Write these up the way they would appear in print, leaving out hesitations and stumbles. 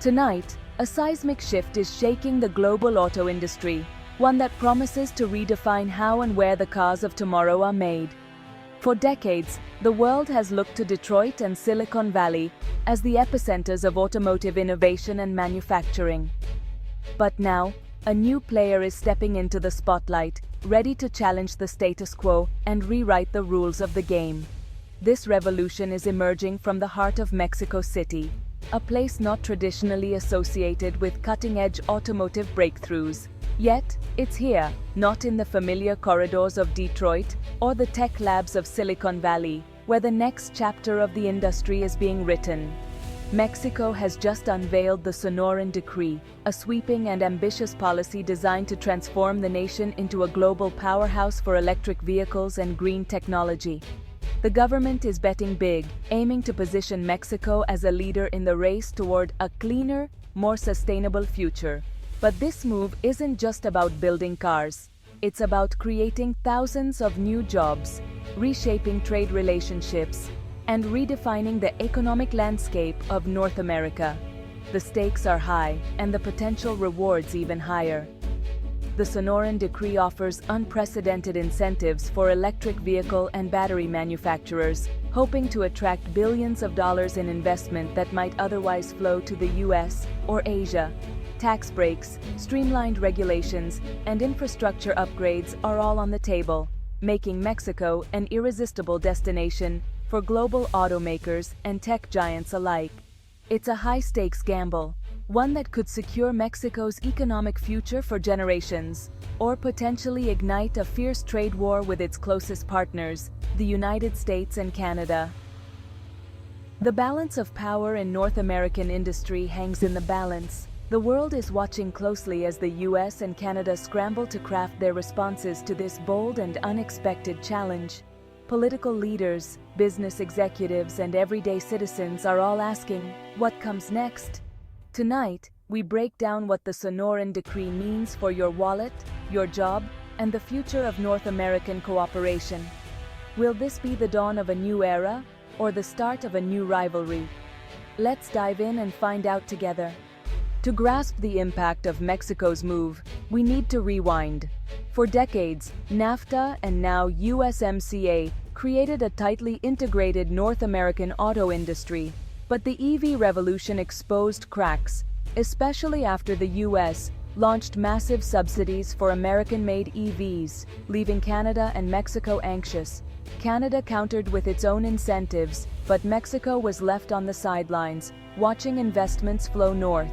Tonight, a seismic shift is shaking the global auto industry, one that promises to redefine how and where the cars of tomorrow are made. For decades, the world has looked to Detroit and Silicon Valley as the epicenters of automotive innovation and manufacturing. But now, a new player is stepping into the spotlight, ready to challenge the status quo and rewrite the rules of the game. This revolution is emerging from the heart of Mexico City, a place not traditionally associated with cutting-edge automotive breakthroughs. Yet, it's here, not in the familiar corridors of Detroit or the tech labs of Silicon Valley, where the next chapter of the industry is being written. Mexico has just unveiled the Sonoran Decree, a sweeping and ambitious policy designed to transform the nation into a global powerhouse for electric vehicles and green technology. The government is betting big, aiming to position Mexico as a leader in the race toward a cleaner, more sustainable future. But this move isn't just about building cars. It's about creating thousands of new jobs, reshaping trade relationships, and redefining the economic landscape of North America. The stakes are high, and the potential rewards even higher. The Sonoran Decree offers unprecedented incentives for electric vehicle and battery manufacturers, hoping to attract billions of dollars in investment that might otherwise flow to the US or Asia. Tax breaks, streamlined regulations, and infrastructure upgrades are all on the table, making Mexico an irresistible destination for global automakers and tech giants alike. It's a high-stakes gamble, one that could secure Mexico's economic future for generations, or potentially ignite a fierce trade war with its closest partners, the United States and Canada. The balance of power in North American industry hangs in the balance. The world is watching closely as the US and Canada scramble to craft their responses to this bold and unexpected challenge. Political leaders, business executives, and everyday citizens are all asking, what comes next? Tonight, we break down what the Sonoran Decree means for your wallet, your job, and the future of North American cooperation. Will this be the dawn of a new era, or the start of a new rivalry? Let's dive in and find out together. To grasp the impact of Mexico's move, we need to rewind. For decades, NAFTA and now USMCA created a tightly integrated North American auto industry, but the EV revolution exposed cracks, especially after the US launched massive subsidies for American-made EVs, leaving Canada and Mexico anxious. Canada countered with its own incentives, but Mexico was left on the sidelines, watching investments flow north.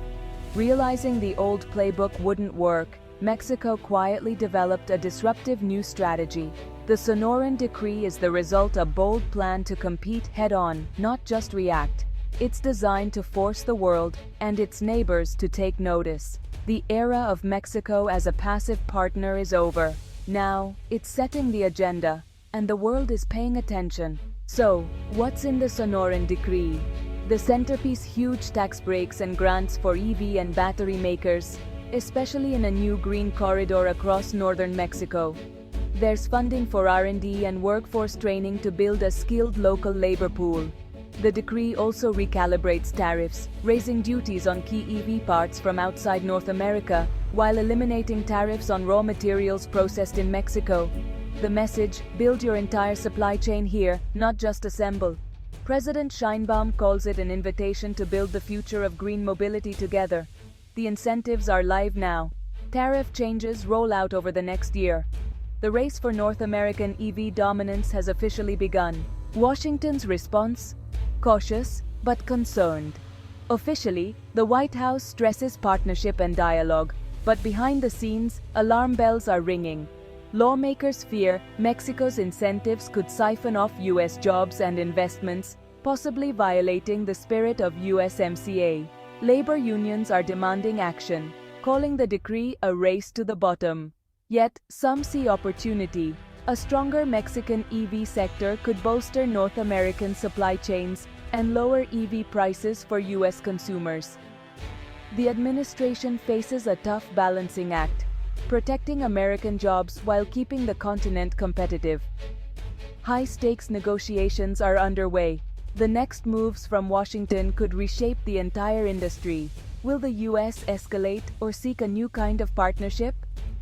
Realizing the old playbook wouldn't work, Mexico quietly developed a disruptive new strategy. The Sonoran Decree is the result of a bold plan to compete head-on, not just react. It's designed to force the world and its neighbors to take notice. The era of Mexico as a passive partner is over. Now, it's setting the agenda, and the world is paying attention. So, what's in the Sonoran Decree? The centerpiece: huge tax breaks and grants for EV and battery makers, especially in a new green corridor across northern Mexico. There's funding for R&D and workforce training to build a skilled local labor pool. The decree also recalibrates tariffs, raising duties on key EV parts from outside North America, while eliminating tariffs on raw materials processed in Mexico. The message: build your entire supply chain here, not just assemble. President Sheinbaum calls it an invitation to build the future of green mobility together. The incentives are live now. Tariff changes roll out over the next year. The race for North American EV dominance has officially begun. Washington's response? Cautious, but concerned. Officially, the White House stresses partnership and dialogue, but behind the scenes, alarm bells are ringing. Lawmakers fear Mexico's incentives could siphon off US jobs and investments, possibly violating the spirit of USMCA. Labor unions are demanding action, calling the decree a race to the bottom. Yet, some see opportunity. A stronger Mexican EV sector could bolster North American supply chains and lower EV prices for US consumers. The administration faces a tough balancing act, protecting American jobs while keeping the continent competitive. High-stakes negotiations are underway. The next moves from Washington could reshape the entire industry. Will the US escalate or seek a new kind of partnership?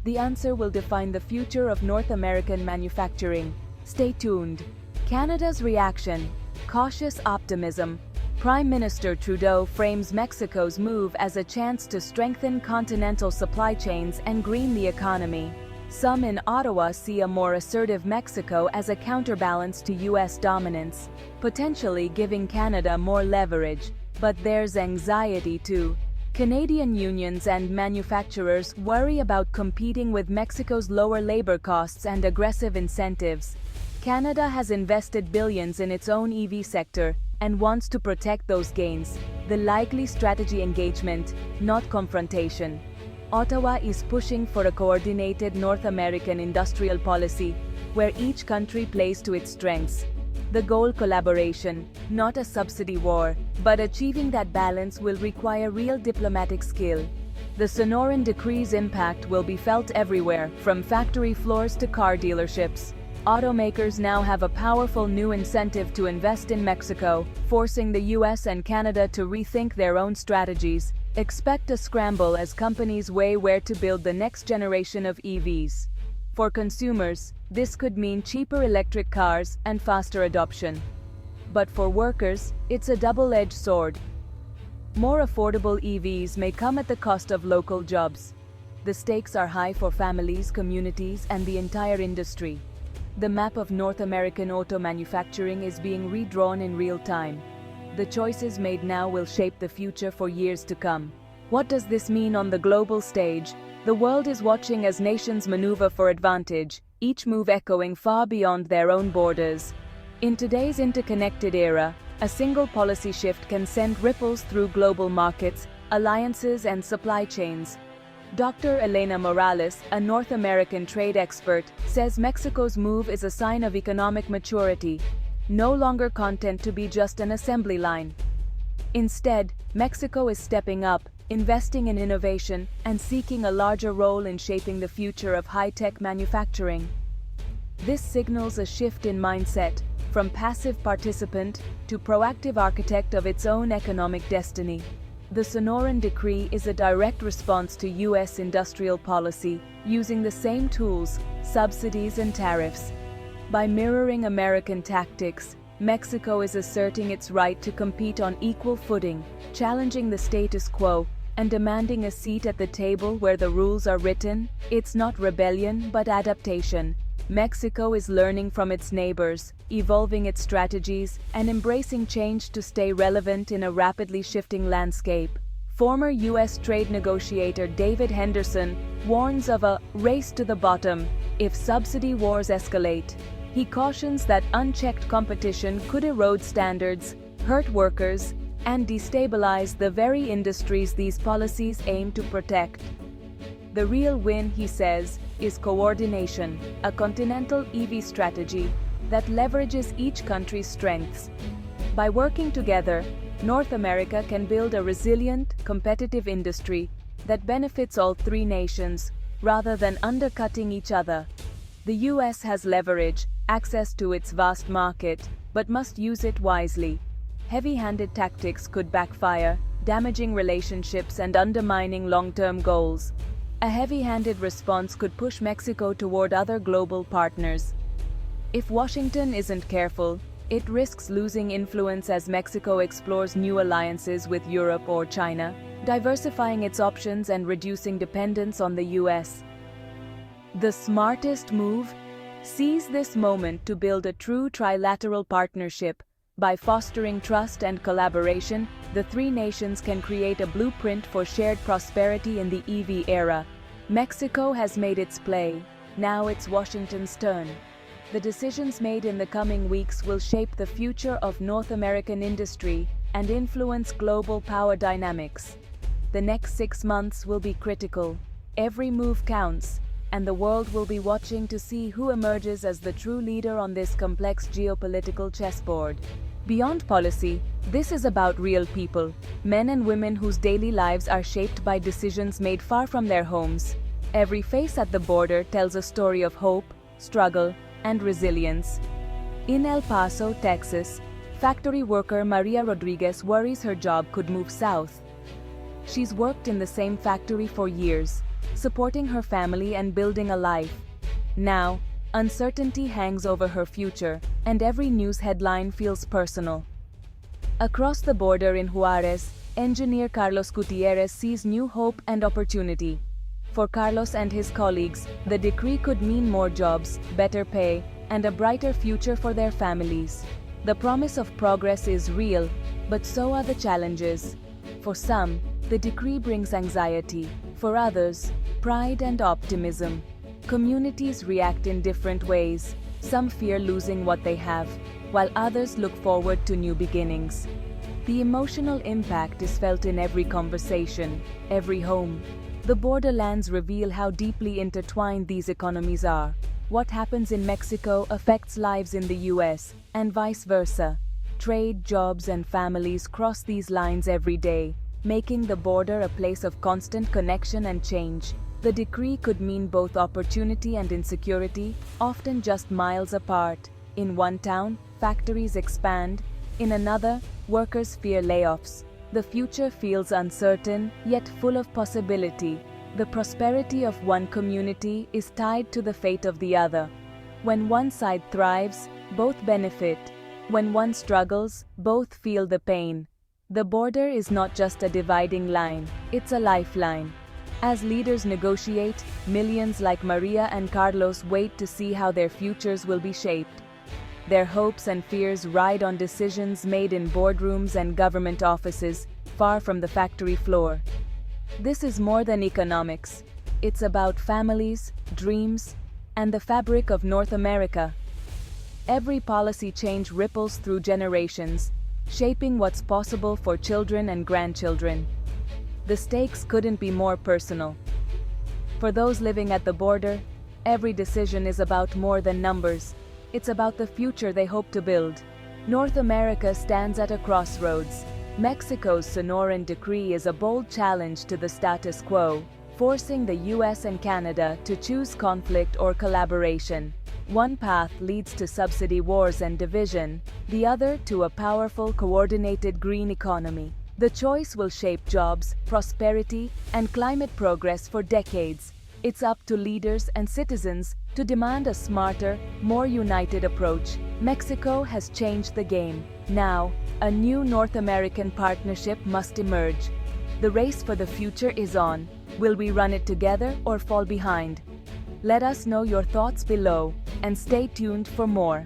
The answer will define the future of North American manufacturing. Stay tuned. Canada's reaction: cautious optimism. Prime Minister Trudeau frames Mexico's move as a chance to strengthen continental supply chains and green the economy. Some in Ottawa see a more assertive Mexico as a counterbalance to US dominance, potentially giving Canada more leverage. But there's anxiety too. Canadian unions and manufacturers worry about competing with Mexico's lower labor costs and aggressive incentives. Canada has invested billions in its own EV sector and wants to protect those gains. The likely strategy: engagement, not confrontation. Ottawa is pushing for a coordinated North American industrial policy, where each country plays to its strengths. The goal: collaboration, not a subsidy war, but achieving that balance will require real diplomatic skill. The Sonoran decree's impact will be felt everywhere, from factory floors to car dealerships. Automakers now have a powerful new incentive to invest in Mexico, forcing the US and Canada to rethink their own strategies. Expect a scramble as companies weigh where to build the next generation of EVs. For consumers, this could mean cheaper electric cars and faster adoption. But for workers, it's a double-edged sword. More affordable EVs may come at the cost of local jobs. The stakes are high for families, communities, and the entire industry. The map of North American auto manufacturing is being redrawn in real time. The choices made now will shape the future for years to come. What does this mean on the global stage? The world is watching as nations maneuver for advantage, each move echoing far beyond their own borders. In today's interconnected era, a single policy shift can send ripples through global markets, alliances, and supply chains. Dr. Elena Morales, a North American trade expert, says Mexico's move is a sign of economic maturity, no longer content to be just an assembly line. Instead, Mexico is stepping up, investing in innovation, and seeking a larger role in shaping the future of high-tech manufacturing. This signals a shift in mindset, from passive participant to proactive architect of its own economic destiny. The Sonoran Decree is a direct response to US industrial policy, using the same tools, subsidies and tariffs. By mirroring American tactics, Mexico is asserting its right to compete on equal footing, challenging the status quo, and demanding a seat at the table where the rules are written. It's not rebellion, but adaptation. Mexico is learning from its neighbors, evolving its strategies, and embracing change to stay relevant in a rapidly shifting landscape. Former US trade negotiator David Henderson warns of a race to the bottom if subsidy wars escalate. He cautions that unchecked competition could erode standards, hurt workers, and destabilize the very industries these policies aim to protect. The real win, he says, is coordination, a continental EV strategy that leverages each country's strengths. By working together, North America can build a resilient, competitive industry that benefits all three nations, rather than undercutting each other. The US has leverage, access to its vast market, but must use it wisely. Heavy-handed tactics could backfire, damaging relationships and undermining long-term goals. A heavy-handed response could push Mexico toward other global partners. If Washington isn't careful, it risks losing influence as Mexico explores new alliances with Europe or China, diversifying its options and reducing dependence on the US. The smartest move? Seize this moment to build a true trilateral partnership. By fostering trust and collaboration, the three nations can create a blueprint for shared prosperity in the EV era. Mexico has made its play. Now it's Washington's turn. The decisions made in the coming weeks will shape the future of North American industry and influence global power dynamics. The next 6 months will be critical. Every move counts, and the world will be watching to see who emerges as the true leader on this complex geopolitical chessboard. Beyond policy, this is about real people, men and women whose daily lives are shaped by decisions made far from their homes. Every face at the border tells a story of hope, struggle, and resilience. In El Paso, Texas, factory worker Maria Rodriguez worries her job could move south. She's worked in the same factory for years, supporting her family and building a life. Now, uncertainty hangs over her future, and every news headline feels personal. Across the border in Juarez, engineer Carlos Gutierrez sees new hope and opportunity. For Carlos and his colleagues, the decree could mean more jobs, better pay, and a brighter future for their families. The promise of progress is real, but so are the challenges. For some, the decree brings anxiety. For others, pride and optimism. Communities react in different ways. Some fear losing what they have, while others look forward to new beginnings. The emotional impact is felt in every conversation, every home. The borderlands reveal how deeply intertwined these economies are. What happens in Mexico affects lives in the US, and vice versa. Trade, jobs, and families cross these lines every day, making the border a place of constant connection and change. The decree could mean both opportunity and insecurity, often just miles apart. In one town, factories expand. In another, workers fear layoffs. The future feels uncertain, yet full of possibility. The prosperity of one community is tied to the fate of the other. When one side thrives, both benefit. When one struggles, both feel the pain. The border is not just a dividing line, it's a lifeline. As leaders negotiate, millions like Maria and Carlos wait to see how their futures will be shaped. Their hopes and fears ride on decisions made in boardrooms and government offices, far from the factory floor. This is more than economics. It's about families, dreams, and the fabric of North America. Every policy change ripples through generations, shaping what's possible for children and grandchildren. The stakes couldn't be more personal. For those living at the border, every decision is about more than numbers. It's about the future they hope to build. North America stands at a crossroads. Mexico's Sonoran decree is a bold challenge to the status quo, forcing the US and Canada to choose conflict or collaboration. One path leads to subsidy wars and division, the other to a powerful, coordinated green economy. The choice will shape jobs, prosperity, and climate progress for decades. It's up to leaders and citizens to demand a smarter, more united approach. Mexico has changed the game. Now, a new North American partnership must emerge. The race for the future is on. Will we run it together or fall behind? Let us know your thoughts below, and stay tuned for more.